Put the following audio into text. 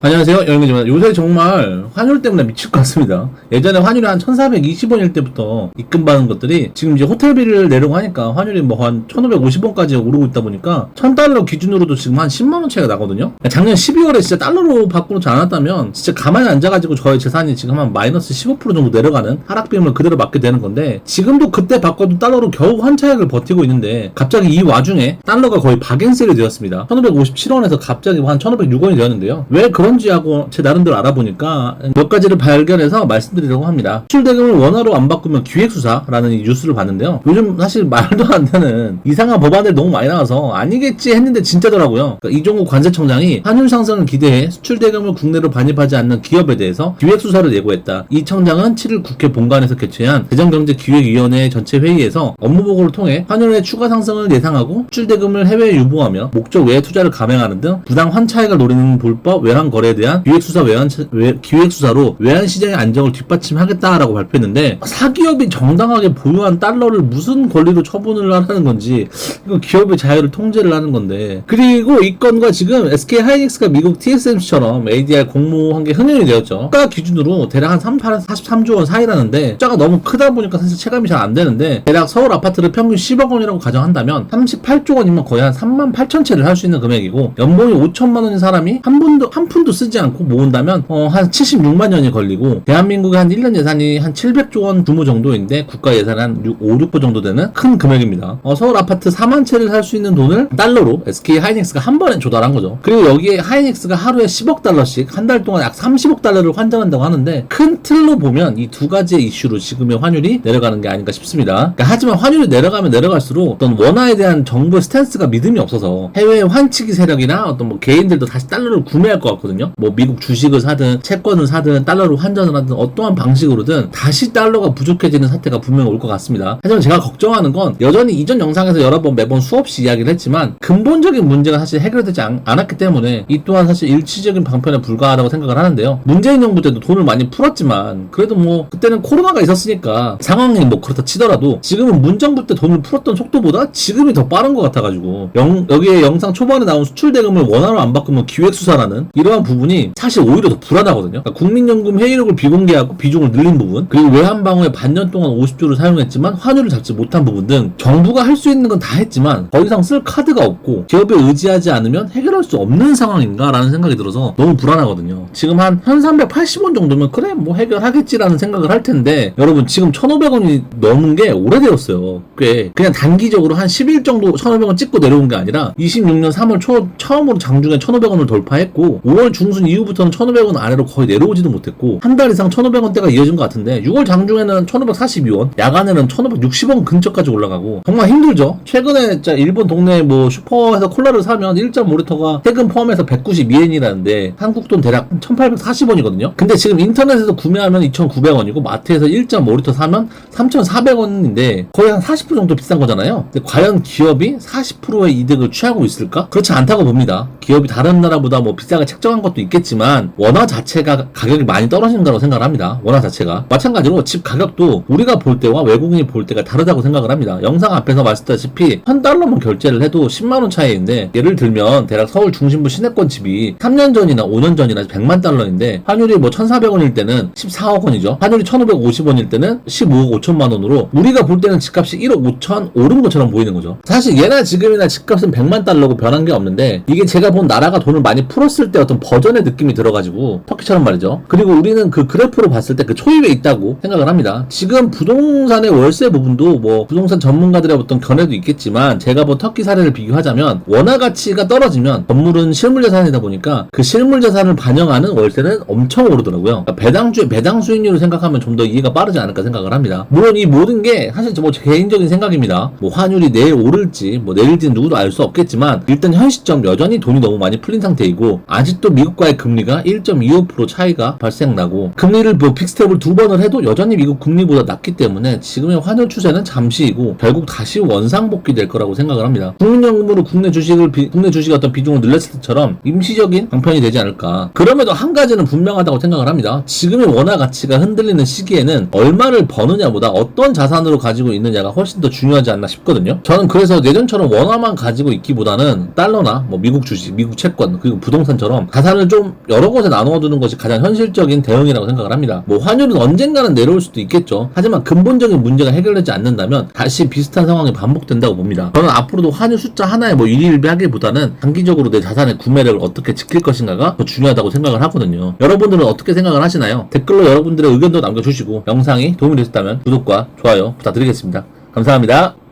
안녕하세요, 여행입니다. 요새 정말 환율 때문에 미칠 것 같습니다. 예전에 환율이 한 1420원일 때부터 입금받은 것들이 지금 이제 호텔비를 내려고 하니까 환율이 뭐 한 1550원까지 오르고 있다 보니까 1000달러 기준으로도 지금 한 10만원 차이가 나거든요. 작년 12월에 진짜 달러로 바꾸지 않았다면 진짜 가만히 앉아가지고 저의 재산이 지금 한 마이너스 15% 정도 내려가는 하락비용을 그대로 맞게 되는 건데, 지금도 그때 바꿔둔 달러로 겨우 한 차익을 버티고 있는데 갑자기 이 와중에 달러가 거의 박앤셀이 되었습니다. 1557원에서 갑자기 한 1506원이 되었는데요. 왜 그런지 하고 제 나름대로 알아보니까 몇 가지를 발견해서 말씀드리려고 합니다. 수출대금을 원화로 안 바꾸면 기획수사라는 이 뉴스를 봤는데요. 요즘 사실 말도 안 되는 이상한 법안들이 너무 많이 나와서 아니겠지 했는데 진짜더라고요. 그러니까 이종국 관세청장이 환율 상승을 기대해 수출대금을 국내로 반입하지 않는 기업에 대해서 기획수사를 예고했다. 이 청장은 7일 국회 본관에서 개최한 재정경제기획위원회 전체 회의에서 업무보고를 통해 환율의 추가 상승을 예상하고 수출대금을 해외에 유보하며 목적 외에 투자를 감행하는 등 부당 환차익을 노리는 불법 외환 거래에 대한 기획수사로 외환시장의 안정을 뒷받침하겠다라고 발표했는데, 사기업이 정당하게 보유한 달러를 무슨 권리로 처분을 하는 건지, 이건 기업의 자유를 통제를 하는 건데. 그리고 이 건과 지금 SK하이닉스가 미국 TSMC처럼 ADR 공모한 게 흥행이 되었죠. 국가 기준으로 대략 한 43조 원 사이라는데 숫자가 너무 크다 보니까 사실 체감이 잘 안 되는데, 대략 서울 아파트를 평균 10억 원이라고 가정한다면 38조 원이면 거의 한 3만 8천 채를 할 수 있는 금액이고, 연봉이 5천만 원인 사람이 한 푼도 쓰지 않고 모은다면 한 76만 년이 걸리고, 대한민국의 한 1년 예산이 한 700조 원 규모 정도인데 국가 예산이 한 5, 6조 정도 되는 큰 금액입니다. 서울 아파트 4만 채를 살 수 있는 돈을 달러로 SK하이닉스가 한 번에 조달한 거죠. 그리고 여기에 하이닉스가 하루에 10억 달러씩 한 달 동안 약 30억 달러를 환전한다고 하는데, 큰 틀로 보면 이 두 가지의 이슈로 지금의 환율이 내려가는 게 아닌가 싶습니다. 그러니까 하지만 환율이 내려가면 내려갈수록 어떤 원화에 대한 정부의 스탠스가 믿음이 없어서 해외 환치기 세력이나 어떤 뭐 개인들도 다시 달러를 구매할 것 같거든요. 뭐 미국 주식을 사든 채권을 사든 달러로 환전을 하든 어떠한 방식으로든 다시 달러가 부족해지는 사태가 분명히 올 것 같습니다. 하지만 제가 걱정하는 건, 여전히 이전 영상에서 여러 번 매번 수없이 이야기를 했지만 근본적인 문제가 사실 해결되지 않았기 때문에 이 또한 사실 일시적인 방편에 불과하다고 생각을 하는데요. 문재인 정부 때도 돈을 많이 풀었지만 그래도 뭐 그때는 코로나가 있었으니까 상황이 뭐 그렇다 치더라도, 지금은 문정부 때 돈을 풀었던 속도보다 지금이 더 빠른 것 같아가지고, 여기에 영상 초반에 나온 수출대금을 원화로 안 바꾸면 기획수사라는 이러한 부분이 사실 오히려 더 불안하거든요. 그러니까 국민연금 회의록을 비공개하고 비중을 늘린 부분, 그리고 외환방어에 반년 동안 50조를 사용했지만 환율을 잡지 못한 부분 등 정부가 할 수 있는 건 다 했지만 더 이상 쓸 카드가 없고 기업에 의지하지 않으면 해결할 수 없는 상황인가라는 생각이 들어서 너무 불안하거든요. 지금 한 1380원 정도면 그래 뭐 해결하겠지라는 생각을 할 텐데, 여러분 지금 1500원이 넘은 게 오래되었어요. 꽤 그냥 단기적으로 한 10일 정도 1500원 찍고 내려온 게 아니라 26년 3월 초 처음으로 장중에 1500원을 돌파했고, 5월 중순 이후부터는 1500원 아래로 거의 내려오지도 못했고, 한 달 이상 1500원대가 이어진 것 같은데, 6월 장중에는 1542원, 야간에는 1560원 근처까지 올라가고 정말 힘들죠. 최근에 진짜 일본 동네 뭐 슈퍼에서 콜라를 사면 1.5리터가 세금 포함해서 192엔이라는데 한국 돈 대략 1840원이거든요. 근데 지금 인터넷에서 구매하면 2900원이고 마트에서 1.5리터 사면 3400원인데 거의 한 40% 정도 비싼 거잖아요. 근데 과연 기업이 40%의 이득을 취하고 있을까? 그렇지 않다고 봅니다. 기업이 다른 나라보다 뭐 비싸게 책정한 것도 있겠지만 원화 자체가 가격이 많이 떨어지는 거라고 생각을 합니다. 원화 자체가. 마찬가지로 집 가격도 우리가 볼 때와 외국인이 볼 때가 다르다고 생각을 합니다. 영상 앞에서 말씀드렸다시피 1000달러만 결제를 해도 10만원 차이인데, 예를 들면 대략 서울 중심부 시내권 집이 3년 전이나 5년 전이나 100만 달러인데 환율이 뭐 1400원일 때는 14억 원이죠. 환율이 1550원일 때는 15억 5천만 원으로 우리가 볼 때는 집값이 1억 5천 오른 것처럼 보이는 거죠. 사실 예나 지금이나 집값은 100만 달러고 변한 게 없는데, 이게 제가 본 나라가 돈을 많이 풀었을 때 어떤 버전의 느낌이 들어가지고, 터키처럼 말이죠. 그리고 우리는 그 그래프로 봤을 때 그 초입에 있다고 생각을 합니다. 지금 부동산의 월세 부분도 뭐 부동산 전문가들의 어떤 견해도 있겠지만, 제가 본 터키 사례를 비교하자면 원화 가치가 떨어지면 건물은 실물 자산이다 보니까 그 실물 자산을 반영하는 월세는 엄청 오르더라고요. 그러니까 배당 수익률을 생각하면 좀 더 이해가 빠르지 않을까 생각을 합니다. 물론 이 모든 게 사실 뭐 제 개인적인 생각입니다. 뭐 환율이 내일 오를지 뭐 내일지는 누구도 알 수 없겠지만, 일단 현 시점 여전히 돈이 너무 많이 풀린 상태이고, 아직도 미국과의 금리가 1.25% 차이가 발생나고, 금리를 뭐 픽스텝을 2번을 해도 여전히 미국 금리보다 낮기 때문에 지금의 환율 추세는 잠시이고 결국 다시 원상복귀 될 거라고 생각을 합니다. 국민연금으로 국내 주식 어떤 비중을 늘렸을 때처럼 임시적인 방편이 되지 않을까. 그럼에도 한 가지는 분명하다고 생각을 합니다. 지금의 원화 가치가 흔들리는 시기에는 얼마를 버느냐보다 어떤 자산으로 가지고 있느냐가 훨씬 더 중요하지 않나 싶거든요. 저는 그래서 예전처럼 원화만 가지고 있기보다는 달러나 뭐 미국 주식, 미국 채권, 그리고 부동산처럼 자산 자산을 좀 여러 곳에 나누어두는 것이 가장 현실적인 대응이라고 생각을 합니다. 뭐 환율은 언젠가는 내려올 수도 있겠죠. 하지만 근본적인 문제가 해결되지 않는다면 다시 비슷한 상황이 반복된다고 봅니다. 저는 앞으로도 환율 숫자 하나에 뭐 일희일비하기보다는 장기적으로 내 자산의 구매력을 어떻게 지킬 것인가가 더 중요하다고 생각을 하거든요. 여러분들은 어떻게 생각을 하시나요? 댓글로 여러분들의 의견도 남겨주시고 영상이 도움이 되셨다면 구독과 좋아요 부탁드리겠습니다. 감사합니다.